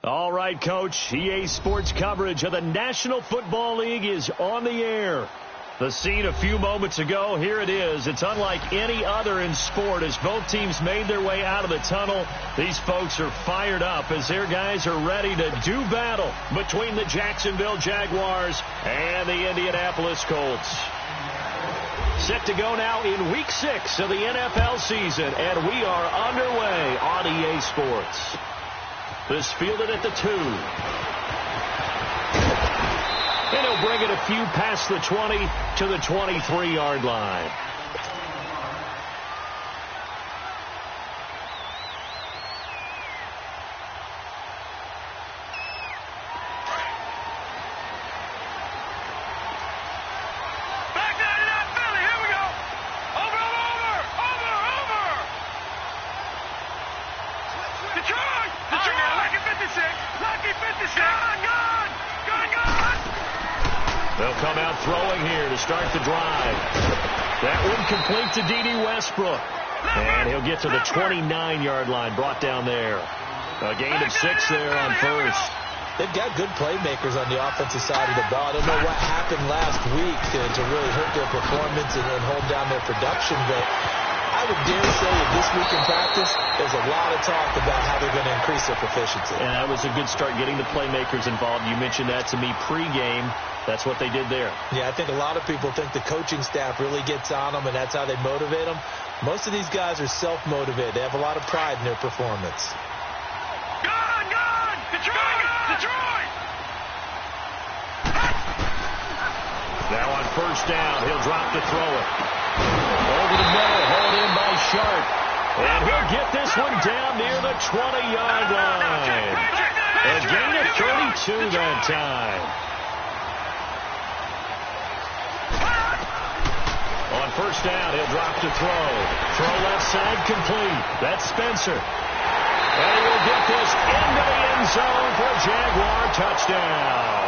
All right, Coach. EA Sports coverage of the National Football League is on the air. The scene a few moments ago, here it is. It's unlike any other in sport as both teams made their way out of the tunnel. These folks are fired up as their guys are ready to do battle between the Jacksonville Jaguars and the Indianapolis Colts. Set to go now in Week 6 of the NFL season, and we are underway on EA Sports. This fielded at the 2. And he'll bring it a few past the 20 to the 23-yard line. They'll come out throwing here to start the drive. That one complete to D.D. Westbrook. And he'll get to the 29-yard line, brought down there. A gain of 6 there on first. They've got good playmakers on the offensive side of the ball. I don't know what happened last week to really hurt their performance and hold down their production, but I would dare say that this week in practice, there's a lot of talk about how they're going to increase their proficiency. And that was a good start, getting the playmakers involved. You mentioned that to me pregame. That's what they did there. Yeah, I think a lot of people think the coaching staff really gets on them, and that's how they motivate them. Most of these guys are self-motivated. They have a lot of pride in their performance. Gone! Detroit! Now on first down, he'll drop to throw it. Over the middle, hauled in by Sharp. And he'll get this one down near the 20-yard line. A gain of 32 that time. On first down, he'll drop to throw. Throw left side complete. That's Spencer. And he'll get this into the end zone for a Jaguar touchdown.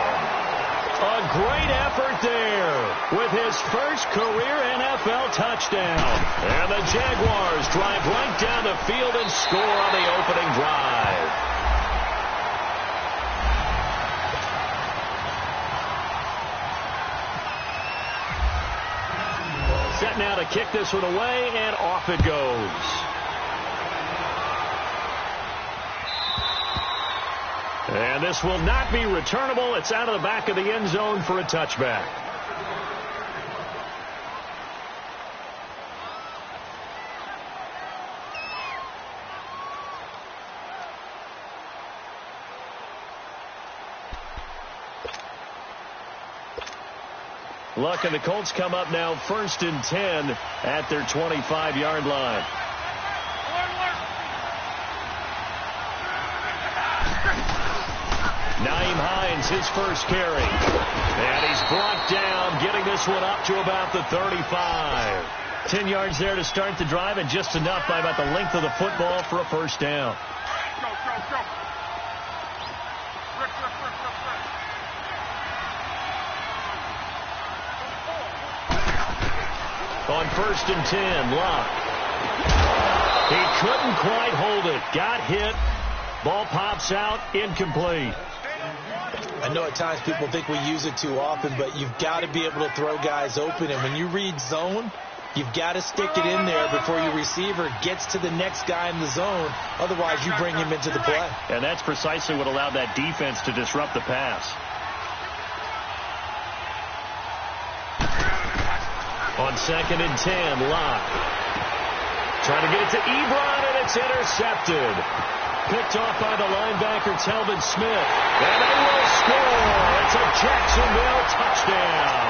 A great effort there with his first career NFL touchdown. And the Jaguars drive right down the field and score on the opening drive. Set now to kick this one away, and off it goes. And this will not be returnable. It's out of the back of the end zone for a touchback. Luck and the Colts come up now 1st and 10 at their 25-yard line. Nyheim Hines, his first carry. And he's brought down, getting this one up to about the 35. 10 yards there to start the drive, and just enough by about the length of the football for a first down. Go. On 1st and 10, Locke. He couldn't quite hold it. Got hit. Ball pops out, incomplete. I know at times people think we use it too often, but you've got to be able to throw guys open. And when you read zone, you've got to stick it in there before your receiver gets to the next guy in the zone. Otherwise, you bring him into the play. And that's precisely what allowed that defense to disrupt the pass. On 2nd and 10, Locke. Trying to get it to Ebron, and it's intercepted. Picked off by the linebacker, Telvin Smith. And they will score. It's a Jacksonville touchdown.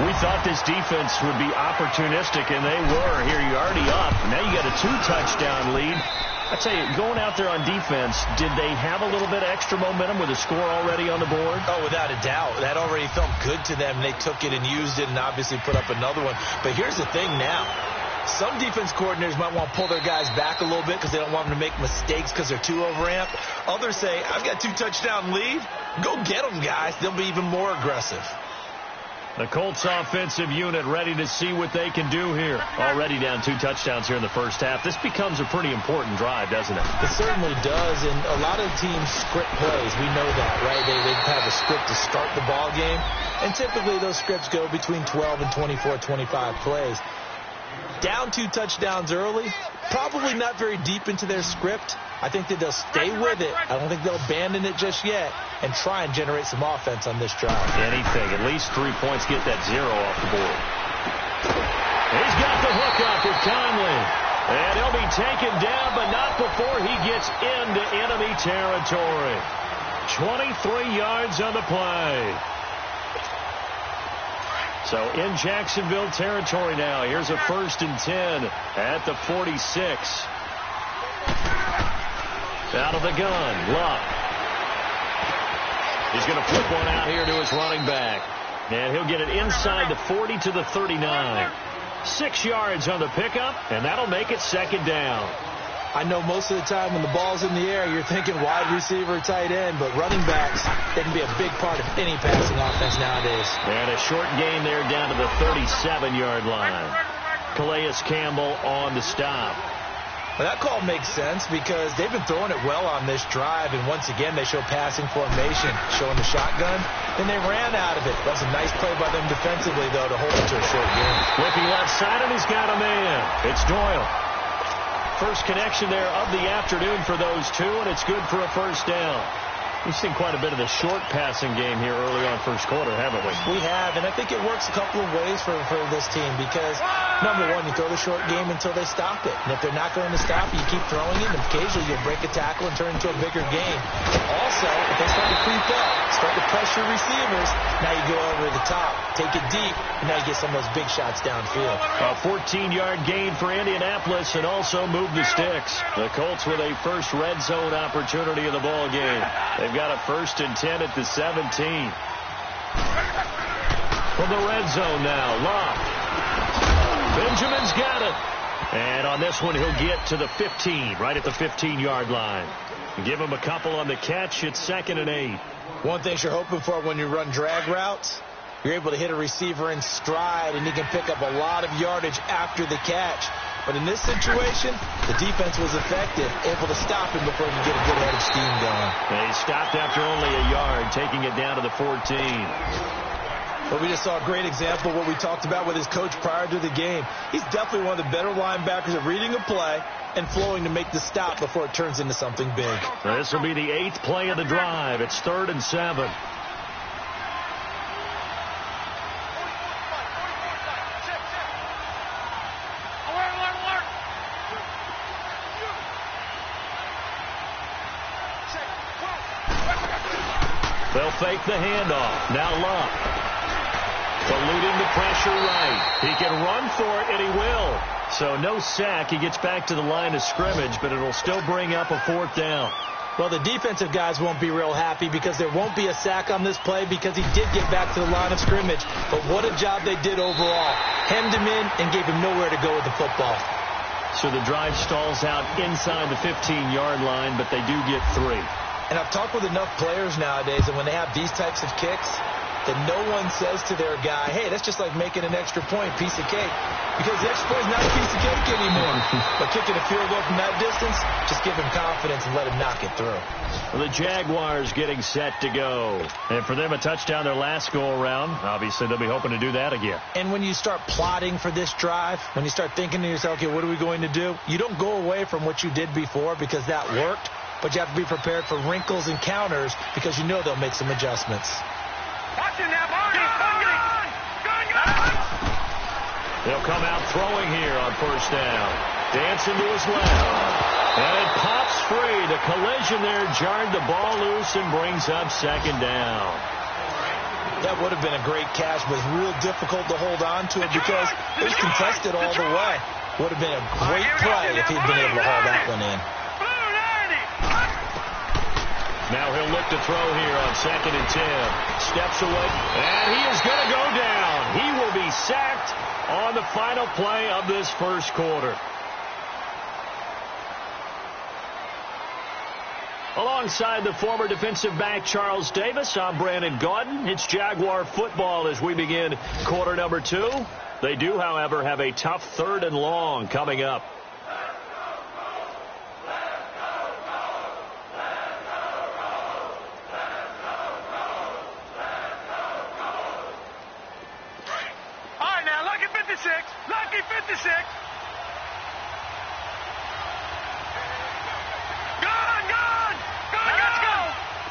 We thought this defense would be opportunistic, and they were. Here you're already up. Now you got a 2-touchdown lead. I tell you, going out there on defense, did they have a little bit of extra momentum with a score already on the board? Oh, without a doubt. That already felt good to them. They took it and used it and obviously put up another one. But here's the thing now. Some defense coordinators might want to pull their guys back a little bit because they don't want them to make mistakes because they're too overamped. Others say, I've got 2-touchdown lead. Go get them, guys. They'll be even more aggressive. The Colts offensive unit ready to see what they can do here. Already down 2 touchdowns here in the first half. This becomes a pretty important drive, doesn't it? It certainly does, and a lot of teams script plays. We know that, right? They have a script to start the ball game, and typically those scripts go between 12 and 24, 25 plays. Down 2 touchdowns early, probably not very deep into their script. I think that they'll stay with it. I don't think they'll abandon it just yet and try and generate some offense on this drive. Anything. At least 3 points, get that 0 off the board. He's got the hook up with Conley. And he'll be taken down, but not before he gets into enemy territory. 23 yards on the play. So in Jacksonville territory now. Here's a 1st and 10 at the 46. Out of the gun, Luck. He's going to flip one out here to his running back. And he'll get it inside the 40 to the 39. 6 yards on the pickup, and that'll make it 2nd down. I know most of the time when the ball's in the air, you're thinking wide receiver, tight end, but running backs, they can be a big part of any passing offense nowadays. And a short gain there down to the 37-yard line. Calais Campbell on the stop. Well, that call makes sense because they've been throwing it well on this drive, and once again they show passing formation, showing the shotgun. Then they ran out of it. That was a nice play by them defensively, though, to hold it to a short game. Flipping left side, and he's got a man. It's Doyle. First connection there of the afternoon for those two, and it's good for a 1st down. We've seen quite a bit of the short passing game here early on first quarter, haven't we? We have, and I think it works a couple of ways for this team because, number one, you throw the short game until they stop it. And if they're not going to stop it, you keep throwing it, and occasionally you'll break a tackle and turn it into a bigger game. Also, if they start to creep up, start to pressure receivers, now you go over the top, take it deep, and now you get some of those big shots downfield. A 14-yard gain for Indianapolis and also move the sticks. The Colts with a first red zone opportunity in the ball game. They've got a 1st and 10 at the 17. From the red zone now, Locke. Benjamin's got it. And on this one, he'll get to the 15, right at the 15-yard line. Give him a couple on the catch. It's 2nd and 8. One thing you're hoping for when you run drag routes, you're able to hit a receiver in stride, and he can pick up a lot of yardage after the catch. But in this situation, the defense was effective, able to stop him before he could get a good head of steam going. They stopped after only a yard, taking it down to the 14. But we just saw a great example of what we talked about with his coach prior to the game. He's definitely one of the better linebackers at reading a play and flowing to make the stop before it turns into something big. This will be the 8th play of the drive. It's 3rd and 7. They'll fake the handoff. Now Luck. Eluding the pressure right. He can run for it, and he will. So no sack. He gets back to the line of scrimmage, but it'll still bring up a 4th down. Well, the defensive guys won't be real happy because there won't be a sack on this play because he did get back to the line of scrimmage. But what a job they did overall. Hemmed him in and gave him nowhere to go with the football. So the drive stalls out inside the 15-yard line, but they do get 3. And I've talked with enough players nowadays, and when they have these types of kicks, that no one says to their guy, hey, that's just like making an extra point, piece of cake. Because the extra point is not a piece of cake anymore. But kicking a field goal from that distance, just give him confidence and let him knock it through. Well, the Jaguars getting set to go. And for them, a touchdown their last go-around. Obviously, they'll be hoping to do that again. And when you start plotting for this drive, when you start thinking to yourself, okay, what are we going to do? You don't go away from what you did before because that worked. But you have to be prepared for wrinkles and counters because you know they'll make some adjustments. They'll come out throwing here on 1st down. Dancing to his left. And it pops free. The collision there jarred the ball loose and brings up 2nd down. That would have been a great catch, but it's real difficult to hold on to it because it was contested all the way. Would have been a great play if he'd been able to haul that one in. Now he'll look to throw here on 2nd and 10. Steps away, and he is going to go down. He will be sacked on the final play of this first quarter. Alongside the former defensive back Charles Davis, I'm Brandon Gaudin. It's Jaguar football as we begin quarter number 2. They do, however, have a tough 3rd and long coming up. All right, now, lucky 56. Lucky 56. Let's go.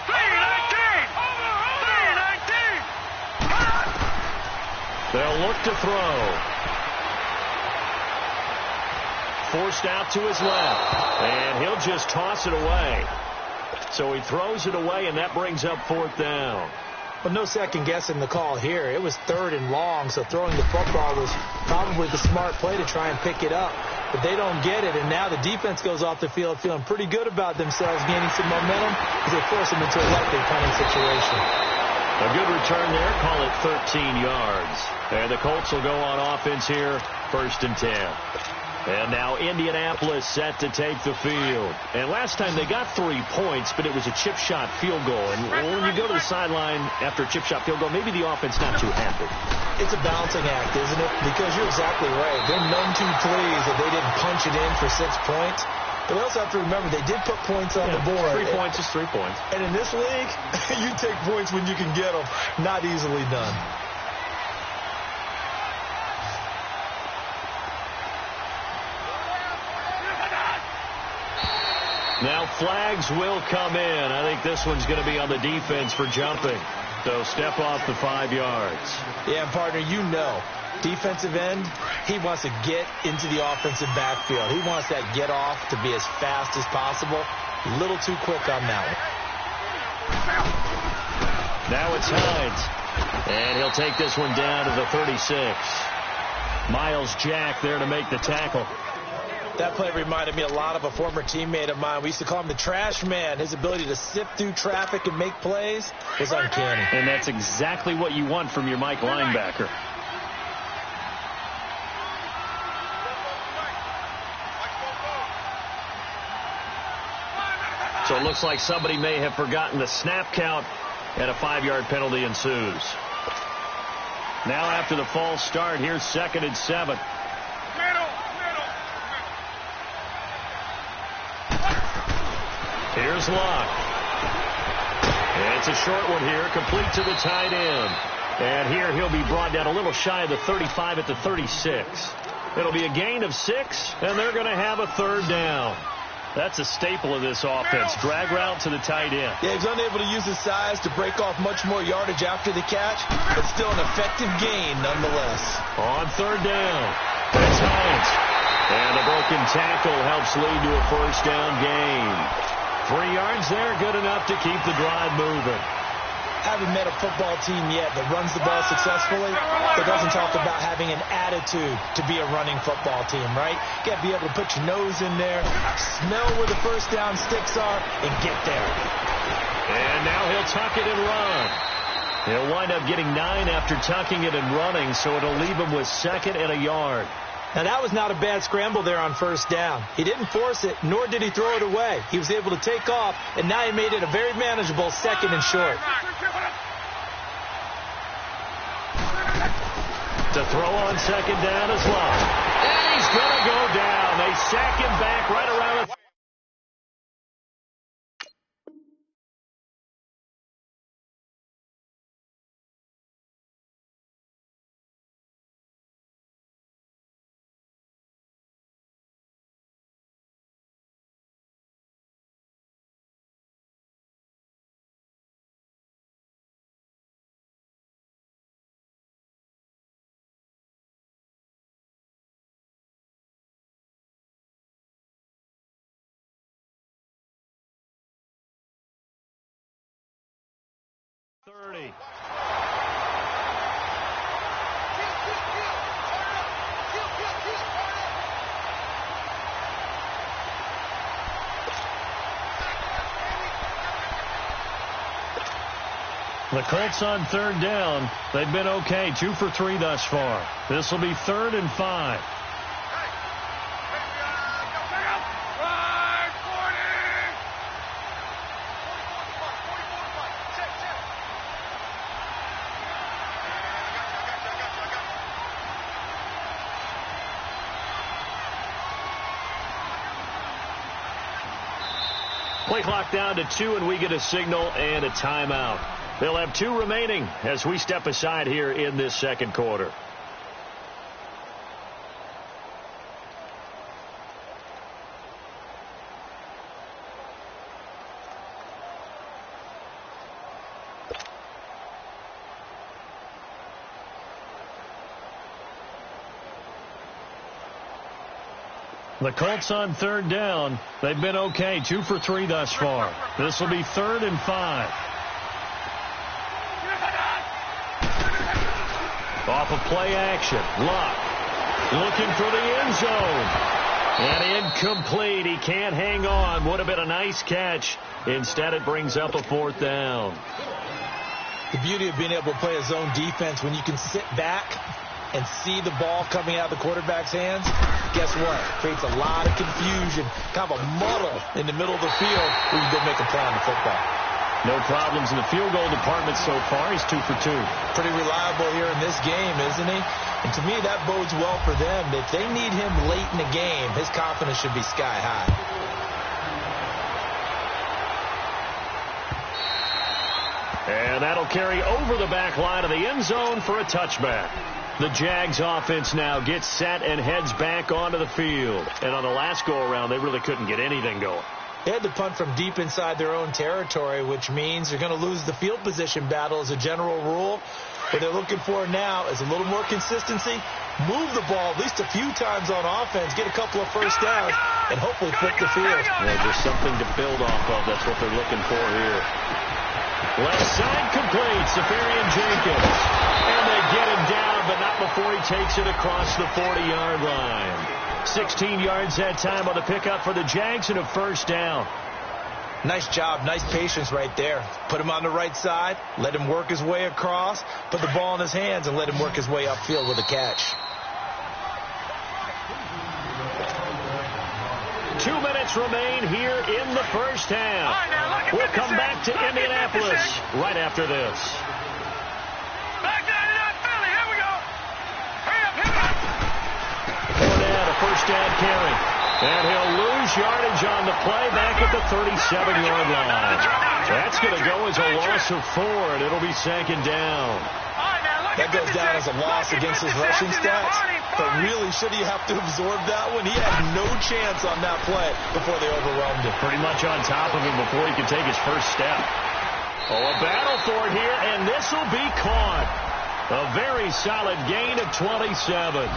319. 319. They'll look to throw. Forced out to his left. And he'll just toss it away. So he throws it away, and that brings up 4th down. Well, no second guessing the call here. It was 3rd and long, so throwing the football was probably the smart play to try and pick it up. But they don't get it, and now the defense goes off the field feeling pretty good about themselves, gaining some momentum as they force them into a likely punting situation. A good return there. Call it 13 yards. And the Colts will go on offense here, 1st and 10. And now Indianapolis set to take the field. And last time they got 3 points, but it was a chip shot field goal. And when you go to the sideline after a chip shot field goal, maybe the offense not too happy. It's a balancing act, isn't it? Because you're exactly right. They're none too pleased that they didn't punch it in for 6 points. But we also have to remember they did put points on the board. 3 points is 3 points. And in this league, you take points when you can get them. Not easily done. Now flags will come in. I think this one's going to be on the defense for jumping. So step off the 5 yards. Yeah, partner, you know, defensive end, he wants to get into the offensive backfield. He wants that get off to be as fast as possible. A little too quick on that one. Now it's Hines. And he'll take this one down to the 36. Miles Jack there to make the tackle. That play reminded me a lot of a former teammate of mine. We used to call him the trash man. His ability to sift through traffic and make plays was uncanny. And that's exactly what you want from your Mike linebacker. So it looks like somebody may have forgotten the snap count, and a 5-yard penalty ensues. Now after the false start, here's 2nd and 7. Here's Locke. And it's a short one here, complete to the tight end. And here he'll be brought down a little shy of the 35 at the 36. It'll be a gain of 6, and they're going to have a 3rd down. That's a staple of this offense. Drag route to the tight end. Yeah, he's unable to use his size to break off much more yardage after the catch, but still an effective gain nonetheless. On 3rd down, it's Hines. And a broken tackle helps lead to a 1st down gain. 3 yards there, good enough to keep the drive moving. Haven't met a football team yet that runs the ball successfully that doesn't talk about having an attitude to be a running football team, right? You got to be able to put your nose in there, smell where the 1st down sticks are, and get there. And now he'll tuck it and run. He'll wind up getting 9 after tucking it and running, so it'll leave him with 2nd and a yard. Now, that was not a bad scramble there on 1st down. He didn't force it, nor did he throw it away. He was able to take off, and now he made it a very manageable 2nd and short. To throw on 2nd down is Locke. And he's going to go down. They sack him back right around the... The Colts on 3rd down. They've been okay, 2 for 3 thus far. This will be 3rd and 5. Play clock down to 2, and we get a signal and a timeout. They'll have 2 remaining as we step aside here in this second quarter. The Colts on third down. They've been okay. 2 for 3 thus far. This will be 3rd and 5. Off of play action. Luck looking for the end zone. And incomplete. He can't hang on. Would have been a nice catch. Instead, it brings up a 4th down. The beauty of being able to play a zone defense when you can sit back and see the ball coming out of the quarterback's hands, guess what? Creates a lot of confusion, kind of a muddle in the middle of the field where you go make a play on the football. No problems in the field goal department so far. He's 2 for 2. Pretty reliable here in this game, isn't he? And to me, that bodes well for them. If they need him late in the game, his confidence should be sky high. And that'll carry over the back line of the end zone for a touchback. The Jags offense now gets set and heads back onto the field. And on the last go-around, they really couldn't get anything going. They had to punt from deep inside their own territory, which means they're going to lose the field position battle as a general rule. What they're looking for now is a little more consistency, move the ball at least a few times on offense, get a couple of first downs, and hopefully flip the field. Yeah, just something to build off of. That's what they're looking for here. Left side complete. Safarian Jenkins. And they get him down, but not before he takes it across the 40-yard line. 16 yards that time on the pickup for the Jags and a first down. Nice job, nice patience right there. Put him on the right side, let him work his way across, put the ball in his hands, and let him work his way upfield with a catch. 2 minutes remain here in the first half. We'll come back to Indianapolis right after this. Back down to that Philly. Here we go. Hurry up, hit up. Fournette, a first down carry. And he'll lose yardage on the play back at the 37-yard line. That's going to go as a loss of 4, and it'll be second down. That goes down as a loss against his rushing stats. But really, should he have to absorb that one? He had no chance on that play before they overwhelmed him. Pretty much on top of him before he could take his first step. Oh, a battle for it here, and this will be caught. A very solid gain of 27.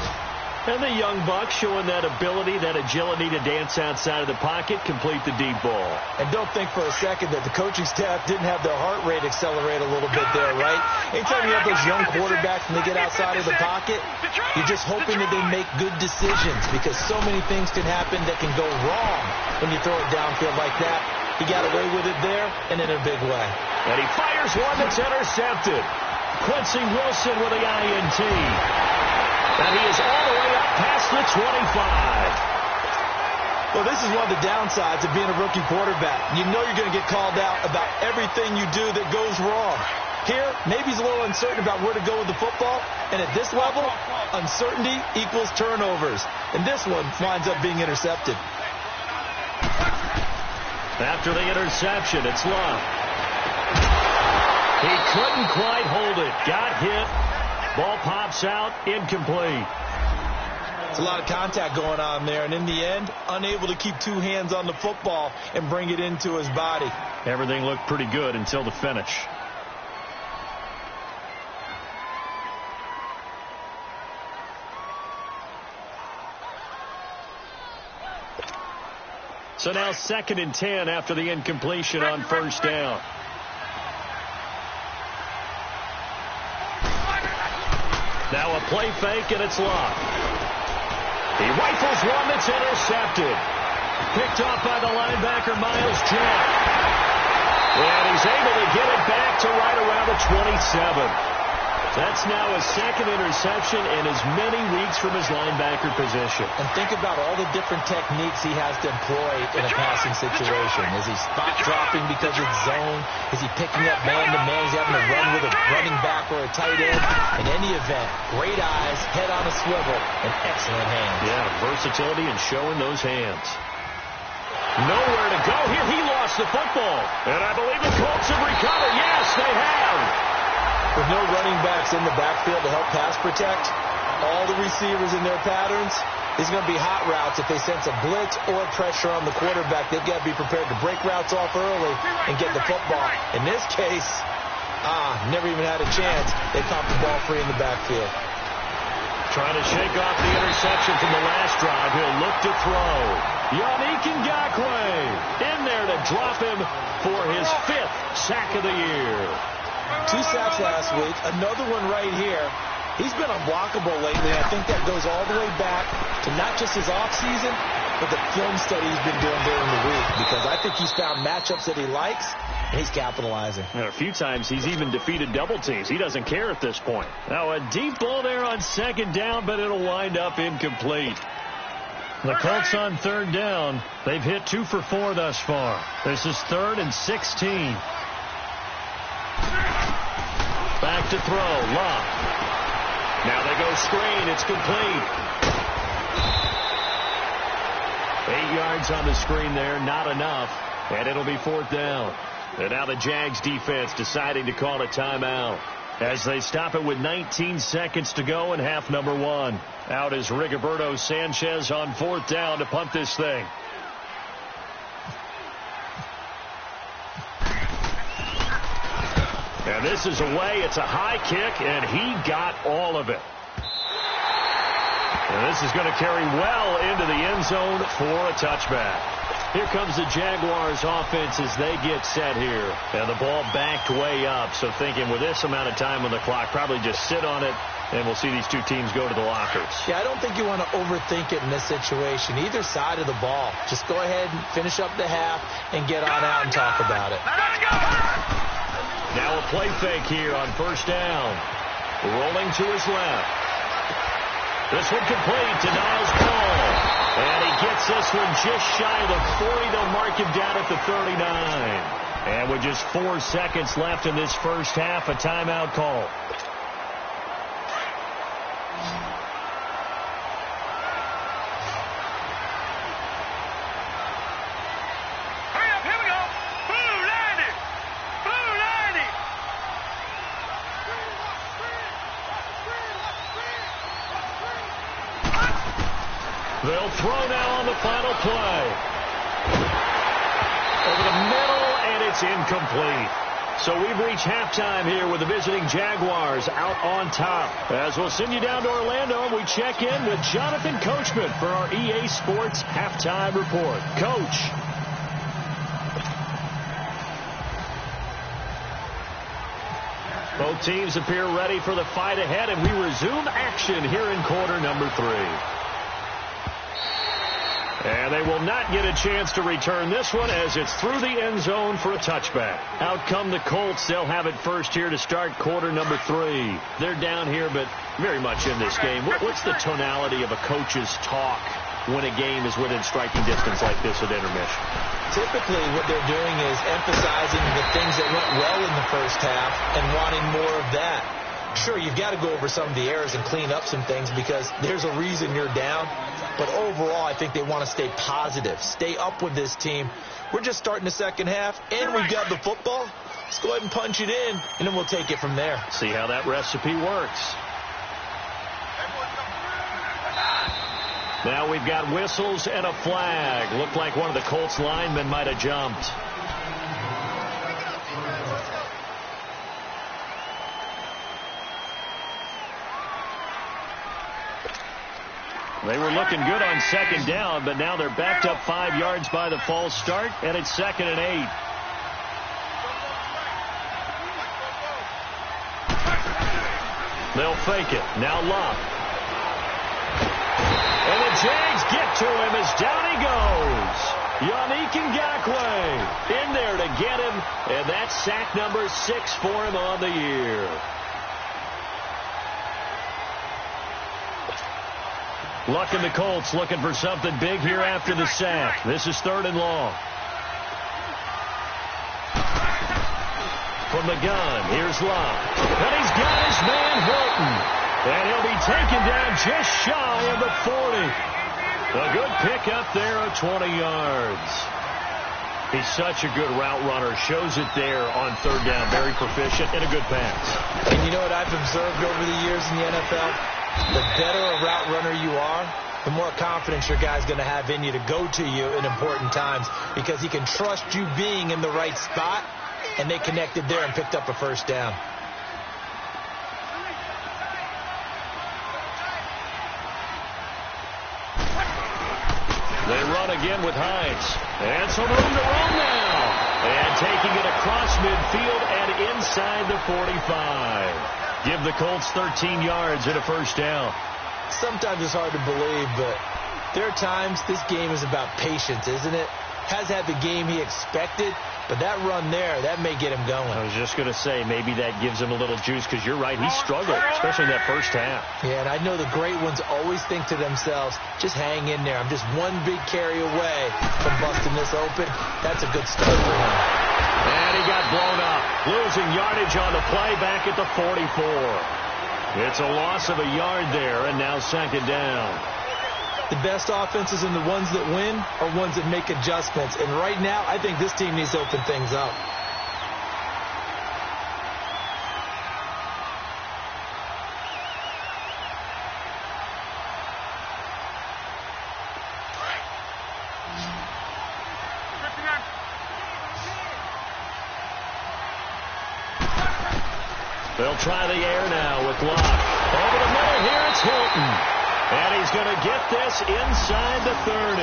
And the young Bucks showing that ability, that agility to dance outside of the pocket, complete the deep ball. And don't think for a second that the coaching staff didn't have their heart rate accelerate a little bit there, right? Anytime you have those young quarterbacks and they get outside of the pocket, you're just hoping that they make good decisions because so many things can happen that can go wrong when you throw it downfield like that. He got away with it there and in a big way. And he fires one that's intercepted. Quincy Wilson with the INT. And he is all the way up past the 25. Well, this is one of the downsides of being a rookie quarterback. You know you're going to get called out about everything you do that goes wrong. Here, maybe he's a little uncertain about where to go with the football. And at this level, uncertainty equals turnovers. And this one winds up being intercepted. After the interception, it's Love. He couldn't quite hold it. Got hit. Ball pops out, incomplete. It's a lot of contact going on there, and in the end, unable to keep two hands on the football and bring it into his body. Everything looked pretty good until the finish. So now 2nd and 10 after the incompletion on first down. Now a play fake, and it's Love. He rifles one that's intercepted. Picked off by the linebacker, Miles Jack. And he's able to get it back to right around the 27. That's now his 2nd interception in as many weeks from his linebacker position. And think about all the different techniques he has to employ in a passing situation. Is he spot dropping because it's zone? Is he picking up man-to-man? Is he having to run with a running back or a tight end? In any event, great eyes, head on a swivel, and excellent hands. Yeah, versatility and showing those hands. Nowhere to go here. He lost the football. And I believe the Colts have recovered. Yes, they have. With no running backs in the backfield to help pass protect, all the receivers in their patterns, it's going to be hot routes. If they sense a blitz or pressure on the quarterback, they've got to be prepared to break routes off early and get the football. In this case, never even had a chance. They caught the ball free in the backfield. Trying to shake off the interception from the last drive. He'll look to throw. Yannick Ngakoue in there to drop him for his 5th sack of the year. 2 sacks last week, another one right here. He's been unblockable lately. I think that goes all the way back to not just his offseason, but the film study he's been doing during the week, because I think he's found matchups that he likes, and he's capitalizing. And a few times he's even defeated double teams. He doesn't care at this point. Now a deep ball there on 2nd down, but it'll wind up incomplete. The Colts on 3rd down. They've hit 2 for 4 thus far. This is 3rd and 16. Back to throw. Love. Now they go screen. It's complete. 8 yards on the screen there. Not enough. And it'll be 4th down. And now the Jags defense deciding to call a timeout as they stop it with 19 seconds to go in half number 1. Out is Rigoberto Sanchez on 4th down to punt this thing. And this is away. It's a high kick, and he got all of it. And this is going to carry well into the end zone for a touchback. Here comes the Jaguars offense as they get set here. And the ball backed way up. So thinking with this amount of time on the clock, probably just sit on it, and we'll see these 2 teams go to the lockers. Yeah, I don't think you want to overthink it in this situation. Either side of the ball. Just go ahead and finish up the half and get on out and talk about it. Now a play fake here on 1st down. Rolling to his left. This one complete to Niles Paul. And he gets this one just shy of the 40. They'll mark him down at the 39. And with just 4 seconds left in this first half, a timeout call. They'll throw now on the final play. Over the middle, and it's incomplete. So we've reached halftime here with the visiting Jaguars out on top. As we'll send you down to Orlando, we check in with Jonathan Coachman for our EA Sports Halftime Report. Coach. Both teams appear ready for the fight ahead, and we resume action here in quarter number 3. And they will not get a chance to return this one as it's through the end zone for a touchback. Out come the Colts. They'll have it first here to start quarter number 3. They're down here, but very much in this game. What's the tonality of a coach's talk when a game is within striking distance like this at intermission? Typically, what they're doing is emphasizing the things that went well in the first half and wanting more of that. Sure, you've got to go over some of the errors and clean up some things because there's a reason you're down. But overall, I think they want to stay positive, stay up with this team. We're just starting the second half, and we've got the football. Let's go ahead and punch it in, and then we'll take it from there. See how that recipe works. Now we've got whistles and a flag. Looked like one of the Colts linemen might have jumped. They were looking good on 2nd down, but now they're backed up 5 yards by the false start, and it's 2nd and 8. They'll fake it. Now Love. And the Jags get to him as down he goes. Yannick Ngakoue in there to get him, and that's sack number 6 for him on the year. Luck in the Colts looking for something big here after the sack. This is 3rd and long. From the gun, here's Love. And he's got his man Hilton. And he'll be taken down just shy of the 40. A good pick up there of 20 yards. He's such a good route runner. Shows it there on third down. Very proficient and a good pass. And you know what I've observed over the years in the NFL? The better a route runner you are, the more confidence your guy's going to have in you to go to you in important times, because he can trust you being in the right spot, and they connected there and picked up a first down. They run again with Hines. And some room to run now. And taking it across midfield and inside the 45. Give the Colts 13 yards and a first down. Sometimes it's hard to believe, but there are times this game is about patience, isn't it? Has had the game he expected, but that run there, that may get him going. I was just going to say, maybe that gives him a little juice, because you're right, he struggled, especially in that first half. Yeah, and I know the great ones always think to themselves, just hang in there. I'm just one big carry away from busting this open. That's a good start for him. And he got blown up, losing yardage on the play back at the 44. It's a loss of a yard there, and now second down. The best offenses and the ones that win are ones that make adjustments. And right now, I think this team needs to open things up. They'll try the air now with Locke. Over the middle here, it's Hilton. And he's going to get this inside the 30.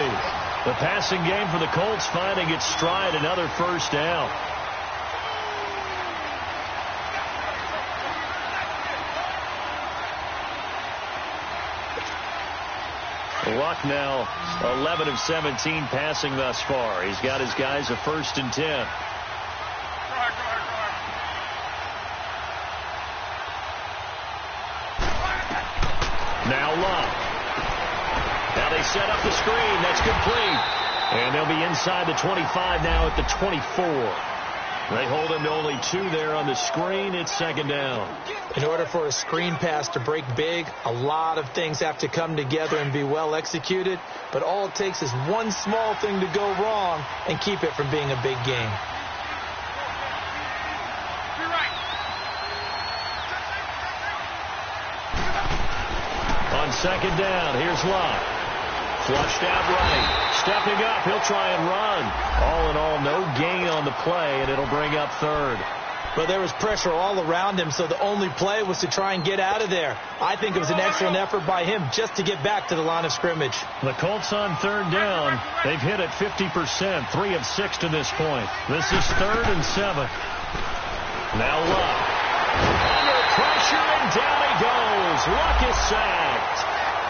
The passing game for the Colts finding its stride, another first down. Luck now 11 of 17 passing thus far. He's got his guys a 1st and 10. Now Love. Now they set up the screen. That's complete. And they'll be inside the 25 now at the 24. They hold him to only 2 there on the screen. It's second down. In order for a screen pass to break big, a lot of things have to come together and be well executed. But all it takes is one small thing to go wrong and keep it from being a big game. On second down, here's Locke. Flushed out right. Stepping up, he'll try and run. All in all, no gain on the play, and it'll bring up third. But there was pressure all around him, so the only play was to try and get out of there. I think it was an excellent effort by him just to get back to the line of scrimmage. The Colts on third down. They've hit it 50%, 3 of 6 to this point. This is 3rd and 7. Now Luck. Under pressure, and down he goes. Luck is sacked.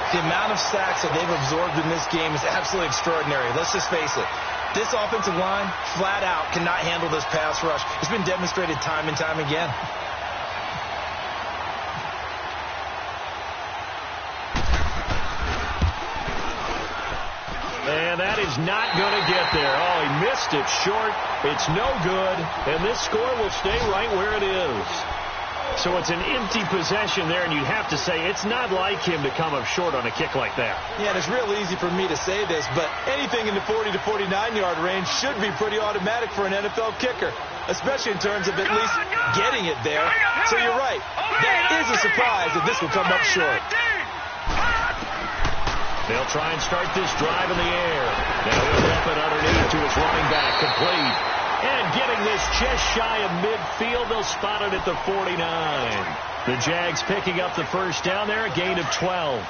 The amount of sacks that they've absorbed in this game is absolutely extraordinary. Let's just face it. This offensive line, flat out, cannot handle this pass rush. It's been demonstrated time and time again. And that is not going to get there. Oh, he missed it short. It's no good. And this score will stay right where it is. So it's an empty possession there, and you'd have to say it's not like him to come up short on a kick like that. Yeah, and it's real easy for me to say this, but anything in the 40 to 49-yard range should be pretty automatic for an NFL kicker, especially in terms of at least getting it there. So you're right. That is a surprise that this will come up short. They'll try and start this drive in the air. Now he'll up it underneath to his running back, complete. And getting this just shy of midfield, they'll spot it at the 49. The Jags picking up the first down there, a gain of 12.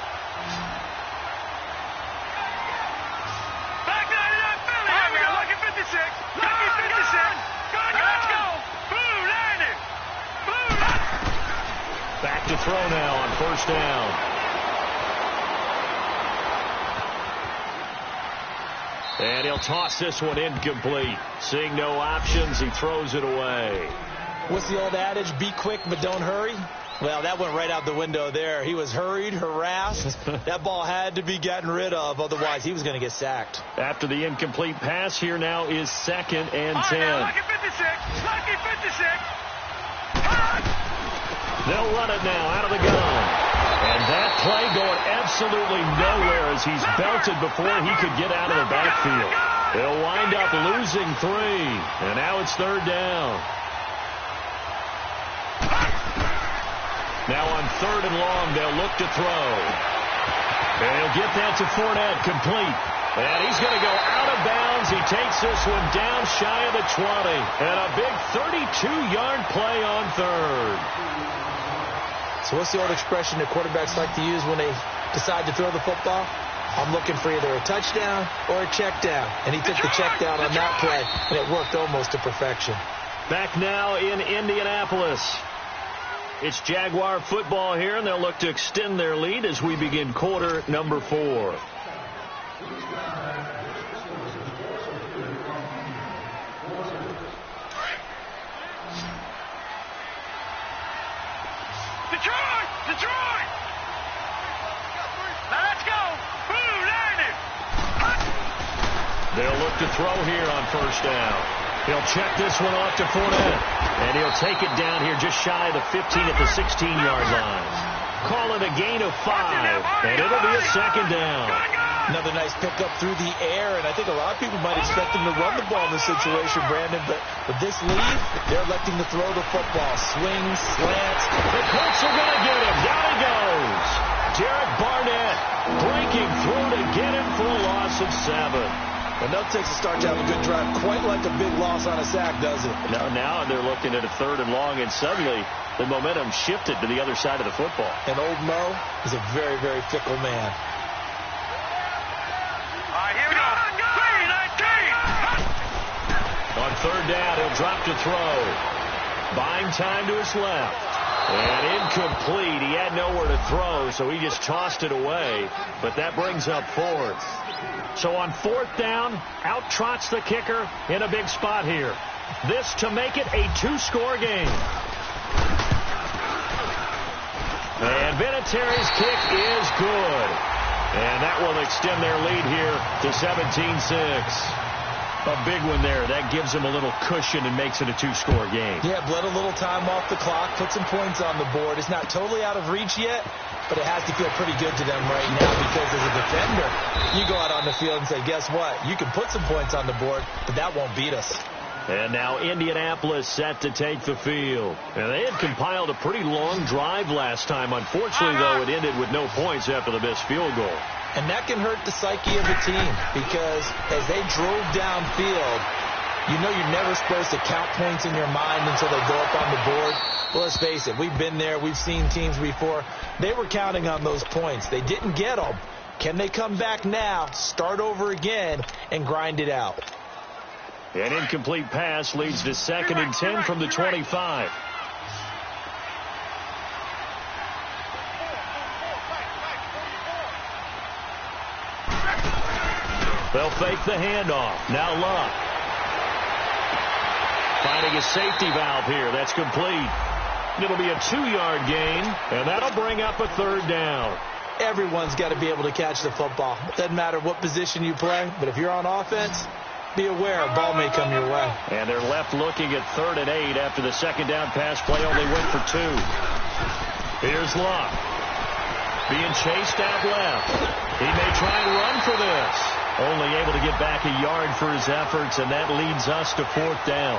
Back 99 Philly. Here we go. Lucky 56. Lucky 56. Let's go. Blue landed. Blue landed. Back to throw now on first down. And he'll toss this one incomplete. Seeing no options, he throws it away. What's the old adage? Be quick, but don't hurry. Well, that went right out the window there. He was hurried, harassed. That ball had to be gotten rid of. Otherwise, he was going to get sacked. After the incomplete pass, here now is 2nd and 10. Lucky 56. Lucky 56. They'll run it now out of the gun. And that play going absolutely nowhere as he's belted before he could get out of the backfield. They'll wind up losing 3. And now it's 3rd down. Now on 3rd and long, they'll look to throw. And he'll get that to Fournette, complete. And he's going to go out of bounds. He takes this one down shy of the 20. And a big 32-yard play on 3rd. So what's the old expression that quarterbacks like to use when they decide to throw the football? I'm looking for either a touchdown or a check down. And he took the check down on that play, and it worked almost to perfection. Back now in Indianapolis. It's Jaguar football here, and they'll look to extend their lead as we begin quarter number 4. Detroit! Now let's go! Boo, landed! They'll look to throw here on 1st down. He'll check this one off to Fournette. And he'll take it down here just shy of the 15 at the 16-yard line. Call it a gain of 5, and it'll be a 2nd down. Another nice pickup through the air, and I think a lot of people might expect him to run the ball in this situation, Brandon, but with this lead, they're electing to throw the football. Swings, slants. The Colts are going to get him. Down he goes. Derek Barnett breaking through to get him for a loss of 7. Enough takes a start to have a good drive, quite like a big loss on a sack, does it? Now they're looking at a 3rd and long, and suddenly the momentum shifted to the other side of the football. And old Mo is a very, very fickle man. All right, here we go. 3-19. On 3rd down, he'll drop to throw. Buying time to his left. And incomplete. He had nowhere to throw, so he just tossed it away. But that brings up 4th. So on 4th down, out trots the kicker in a big spot here. This to make it a 2-score game. And Vinatieri's kick is good. And that will extend their lead here to 17-6. A big one there. That gives them a little cushion and makes it a 2-score game. Yeah, bled a little time off the clock, put some points on the board. It's not totally out of reach yet, but it has to feel pretty good to them right now because as a defender, you go out on the field and say, guess what? You can put some points on the board, but that won't beat us. And now Indianapolis set to take the field. And they had compiled a pretty long drive last time. Unfortunately, though, it ended with no points after the missed field goal. And that can hurt the psyche of a team because as they drove downfield, you know you're never supposed to count points in your mind until they go up on the board. Well, let's face it, we've been there. We've seen teams before. They were counting on those points. They didn't get them. Can they come back now, start over again, and grind it out? An incomplete pass leads to 2nd and 10 from the 25. They'll fake the handoff. Now Luck. Finding a safety valve here. That's complete. It'll be a 2-yard gain, and that'll bring up a 3rd down. Everyone's got to be able to catch the football. It doesn't matter what position you play, but if you're on offense, be aware a ball may come your way. And they're left looking at 3rd and 8 after the 2nd down pass play only went for 2. Here's Luck. Being chased out left. He may try and run for this. Only able to get back a yard for his efforts, and that leads us to 4th down.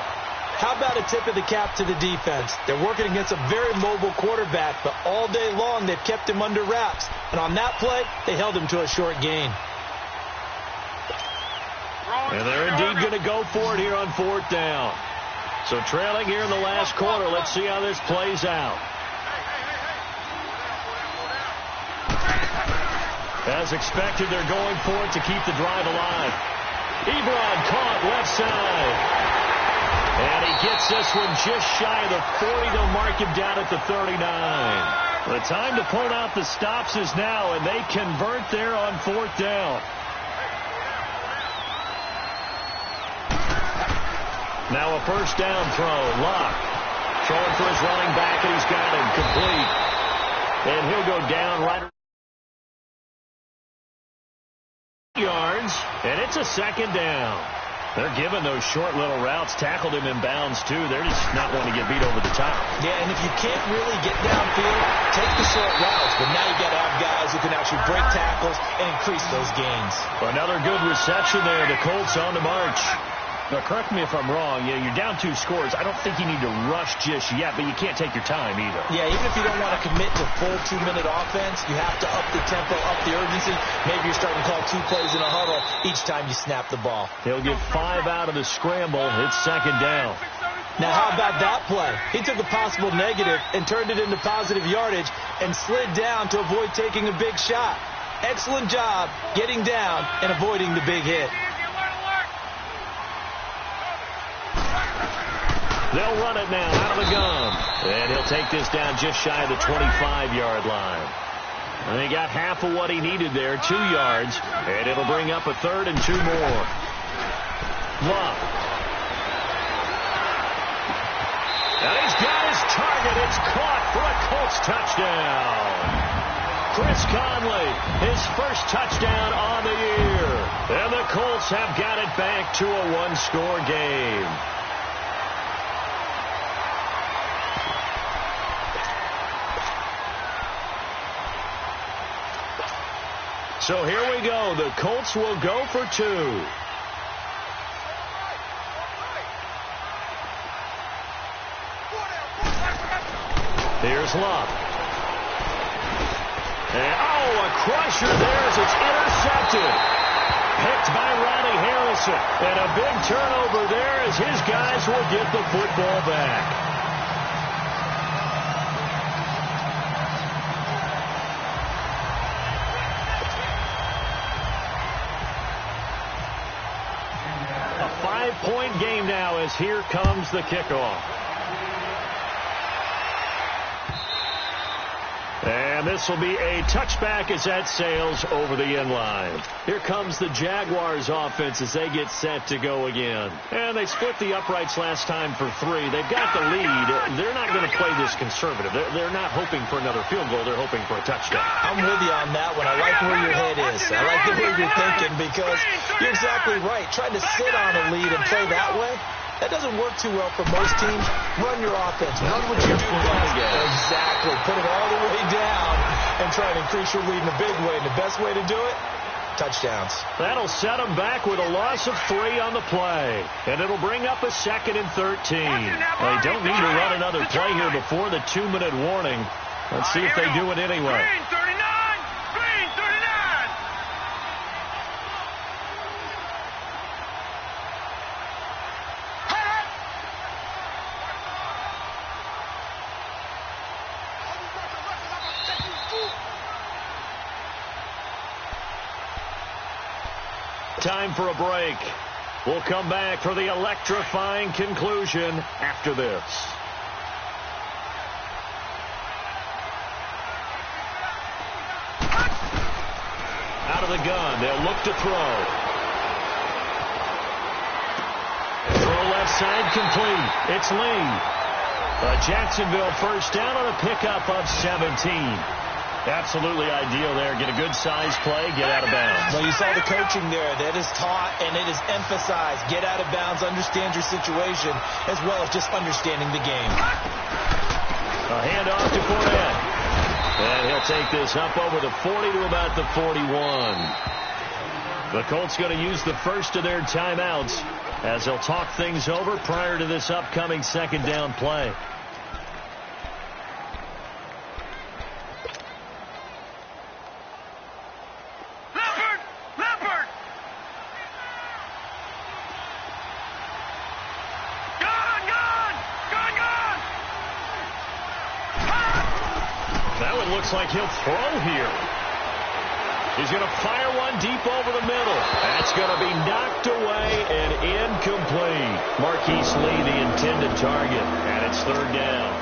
How about a tip of the cap to the defense? They're working against a very mobile quarterback, but all day long they've kept him under wraps. And on that play, they held him to a short gain. And they're indeed going to go for it here on 4th down. So trailing here in the last quarter. Let's see how this plays out. As expected, they're going for it to keep the drive alive. Ebron caught left side. And he gets this one just shy of the 40. They'll mark him down at the 39. The time to point out the stops is now, and they convert there on 4th down. Now a 1st down throw. Luck throwing for his running back, and he's got him complete. And he'll go down right yards, and it's a 2nd down. They're giving those short little routes. Tackled him in bounds, too. They're just not wanting to get beat over the top. Yeah, and if you can't really get downfield, take the short routes. But now you got to have guys who can actually break tackles and increase those gains. Another good reception there. The Colts on the march. Now, correct me if I'm wrong. Yeah, you're down 2 scores. I don't think you need to rush just yet, but you can't take your time either. Yeah, even if you don't want to commit to full 2-minute offense, you have to up the tempo, up the urgency. Maybe you're starting to call 2 plays in a huddle each time you snap the ball. He'll get 5 out of the scramble. It's second down. Now, how about that play? He took a possible negative and turned it into positive yardage and slid down to avoid taking a big shot. Excellent job getting down and avoiding the big hit. They'll run it now out of the gun. And he'll take this down just shy of the 25-yard line. And he got half of what he needed there, 2 yards. And it'll bring up a 3rd and 2 more. Love. And he's got his target. It's caught for a Colts touchdown. Chris Conley, his first touchdown on the year. And the Colts have got it back to a 1-score game. So here we go. The Colts will go for 2. Here's Love. And, a crusher there as it's intercepted. Picked by Ronnie Harrison. And a big turnover there as his guys will get the football back. A 5-point game now as here comes the kickoff. And this will be a touchback as that sails over the end line. Here comes the Jaguars offense as they get set to go again. And they split the uprights last time for 3. They've got the lead. They're not going to play this conservative. They're not hoping for another field goal. They're hoping for a touchdown. I'm with you on that one. I like where your head is. I like the way you're thinking because you're exactly right. Trying to sit on a lead and play that way, that doesn't work too well for most teams. Run your offense. Run what you do best. Exactly. Put it all the way down and try to increase your lead in a big way. And the best way to do it, touchdowns. That'll set them back with a loss of 3 on the play. And it'll bring up a 2nd and 13. They don't need to run another play here before the 2-minute warning. Let's see if they do it anyway. Green 39! Green 39! Time for a break. We'll come back for the electrifying conclusion after this. Out of the gun, they'll look to throw. Throw left side complete. It's Lee. Jacksonville first down on a pickup of 17. Absolutely ideal there. Get a good size play, get out of bounds. Well, you saw the coaching there. That is taught and it is emphasized. Get out of bounds, understand your situation, as well as just understanding the game. A handoff to Fournette. And he'll take this up over the 40 to about the 41. The Colts going to use the first of their timeouts as they'll talk things over prior to this upcoming 2nd down play. Looks like he'll throw here. He's going to fire one deep over the middle. That's going to be knocked away and incomplete. Marquise Lee, the intended target, and it's 3rd down.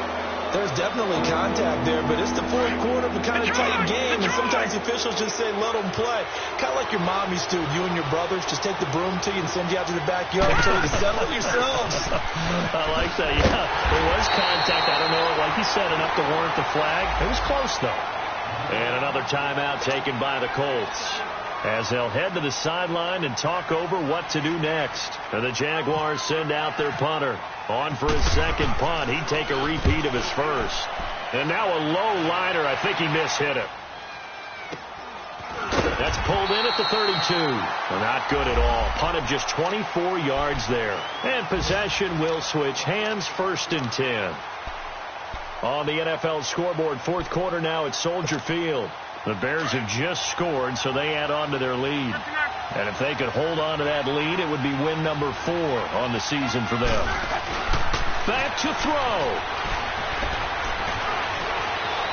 There's definitely contact there, but it's the 4th quarter of a kind of tight game, and sometimes the officials just say, let them play. Kind of like your mom used to, you and your brothers, just take the broom to you and send you out to the backyard and tell you to settle it yourselves. I like that, yeah. There was contact. I don't know, like he said, enough to warrant the flag. It was close, though. And another timeout taken by the Colts. as they'll head to the sideline and talk over what to do next. And the Jaguars send out their punter. On for his second punt. He'd take a repeat of his first. And now a low liner. I think he mishit it. That's pulled in at the 32. Not good at all. Punt of just 24 yards there. And possession will switch hands, 1st and 10. On the NFL scoreboard, 4th quarter now at Soldier Field. The Bears have just scored, so they add on to their lead. And if they could hold on to that lead, it would be win number 4 on the season for them. Back to throw.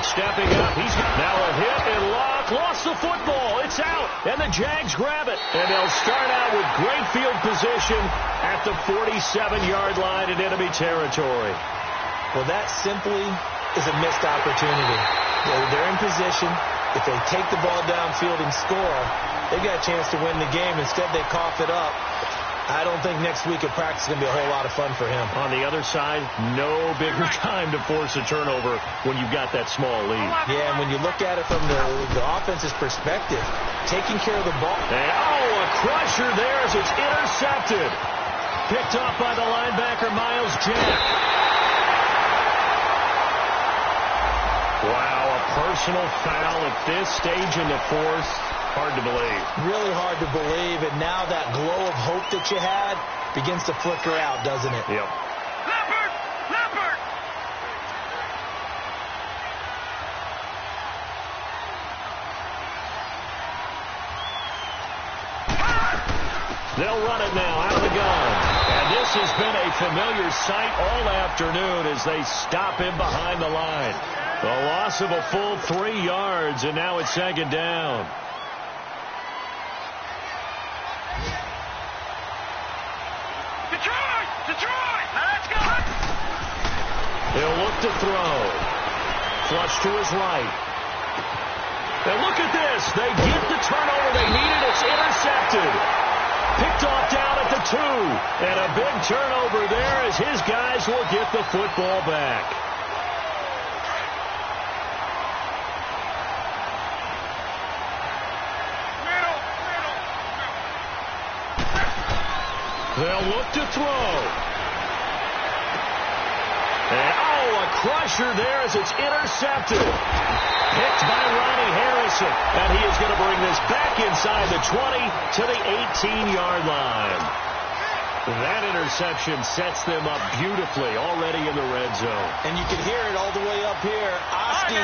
Stepping up, he's now a hit and lost the football. It's out, and the Jags grab it. And they'll start out with great field position at the 47-yard line in enemy territory. Well, that simply is a missed opportunity. They're in position. If they take the ball downfield and score, they've got a chance to win the game. Instead, they cough it up. I don't think next week at practice is going to be a whole lot of fun for him. On the other side, no bigger time to force a turnover when you've got that small lead. Yeah, and when you look at it from the offense's perspective, taking care of the ball. And, a crusher there as it's intercepted. Picked off by the linebacker, Miles Jack. Wow, a personal foul at this stage in the 4th. Hard to believe. Really hard to believe, and now that glow of hope that you had begins to flicker out, doesn't it? Yep. Leopard! Leopard! They'll run it now out of the gun. And this has been a familiar sight all afternoon as they stop him behind the line. The loss of a full 3 yards, and now it's 2nd down. Detroit! Let's go! He'll look to throw. Flush to his right. And look at this. They get the turnover they needed. It's intercepted. Picked off down at the 2. And a big turnover there as his guys will get the football back. They'll look to throw. And, a crusher there as it's intercepted. Picked by Ronnie Harrison. And he is going to bring this back inside the 20 to the 18-yard line. That interception sets them up beautifully already in the red zone. And you can hear it all the way up here. Oski,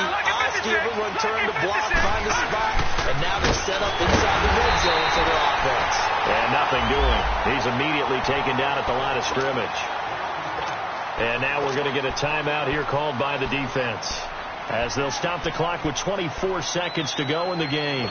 everyone turned to block, find the spot, and now they're set up inside the red zone for their offense. And nothing doing. He's immediately taken down at the line of scrimmage. And now we're going to get a timeout here called by the defense, as they'll stop the clock with 24 seconds to go in the game.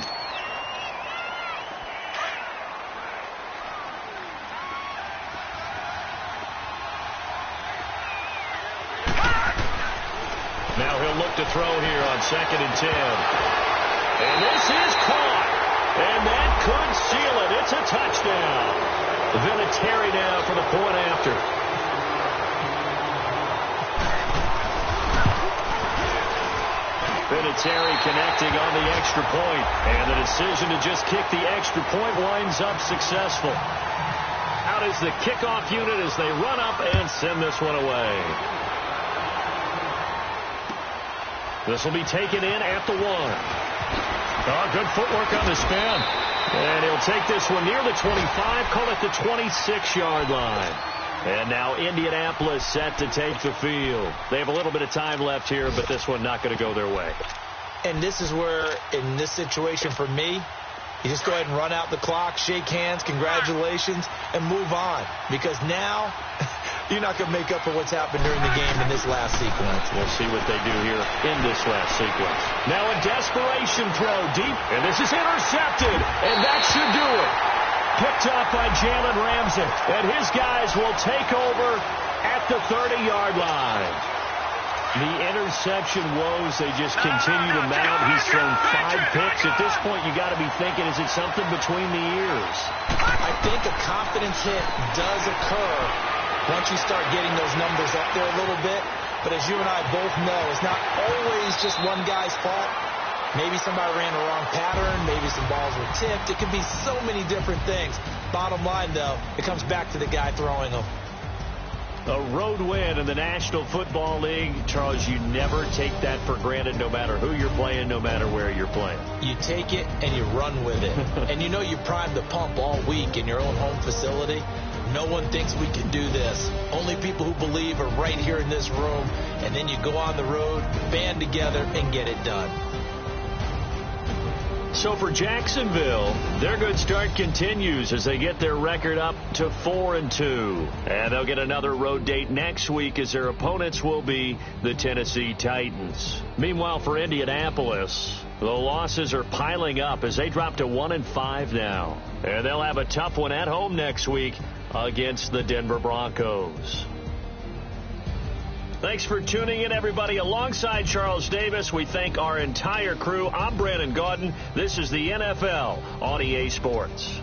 Now he'll look to throw here on 2nd and 10. And this is caught. And that could seal it. It's a touchdown. Vinatieri now for the point after. Vinatieri connecting on the extra point. And the decision to just kick the extra point winds up successful. Out is the kickoff unit as they run up and send this one away. This will be taken in at the 1. Good footwork on the spin. And he'll take this one near the 25, call it the 26-yard line. And now Indianapolis set to take the field. They have a little bit of time left here, but this one not going to go their way. And this is where, in this situation for me, you just go ahead and run out the clock, shake hands, congratulations, and move on. Because now you're not going to make up for what's happened during the game in this last sequence. We'll see what they do here in this last sequence. Now a desperation throw deep, and this is intercepted, and that should do it. Picked off by Jalen Ramsey, and his guys will take over at the 30-yard line. The interception woes, they just continue to mount. He's thrown 5 picks. At this point, you got to be thinking, is it something between the ears? I think a confidence hit does occur once you start getting those numbers up there a little bit. But as you and I both know, it's not always just one guy's fault. Maybe somebody ran the wrong pattern. Maybe some balls were tipped. It could be so many different things. Bottom line, though, it comes back to the guy throwing them. A road win in the National Football League. Charles, you never take that for granted no matter who you're playing, no matter where you're playing. You take it and you run with it. And you know you primed the pump all week in your own home facility. No one thinks we can do this. Only people who believe are right here in this room. And then you go on the road, band together, and get it done. So for Jacksonville, their good start continues as they get their record up to 4-2. And they'll get another road date next week as their opponents will be the Tennessee Titans. Meanwhile, for Indianapolis, the losses are piling up as they drop to 1-5 now. And they'll have a tough one at home next week against the Denver Broncos. Thanks for tuning in, everybody. Alongside Charles Davis, we thank our entire crew. I'm Brandon Gaudin. This is the NFL on EA Sports.